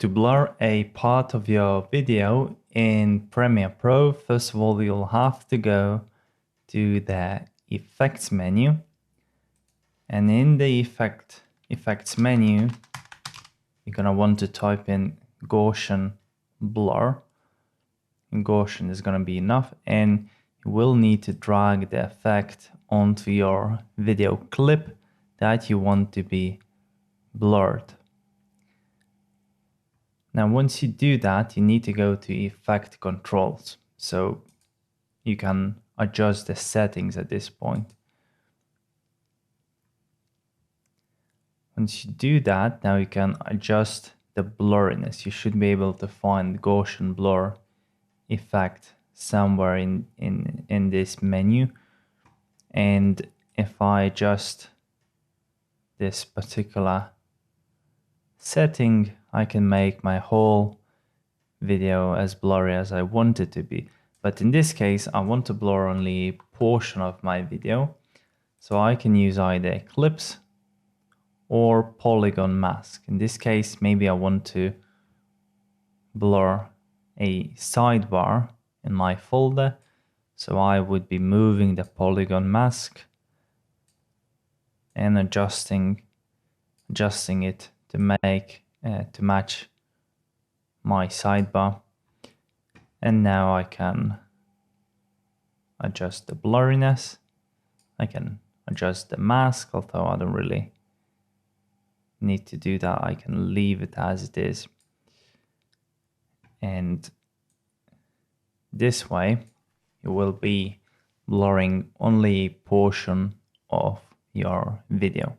To blur a part of your video in Premiere Pro, first of all, you'll have to go to the Effects menu. And in the Effects menu, you're going to want to type in Gaussian blur. And Gaussian is going to be enough. And you will need to drag the effect onto your video clip that you want to be blurred. Now, once you do that, you need to go to Effect Controls. So you can adjust the settings at this point. Once you do that, now you can adjust the blurriness. You should be able to find Gaussian blur effect somewhere in this menu. And if I adjust this particular setting, I can make my whole video as blurry as I want it to be. But in this case, I want to blur only a portion of my video. So I can use either Eclipse or Polygon Mask. In this case, maybe I want to blur a sidebar in my folder. So I would be moving the Polygon Mask and adjusting it to match my sidebar. And now I can adjust the blurriness. I can adjust the mask, although I don't really need to do that. I can leave it as it is. And this way, you will be blurring only a portion of your video.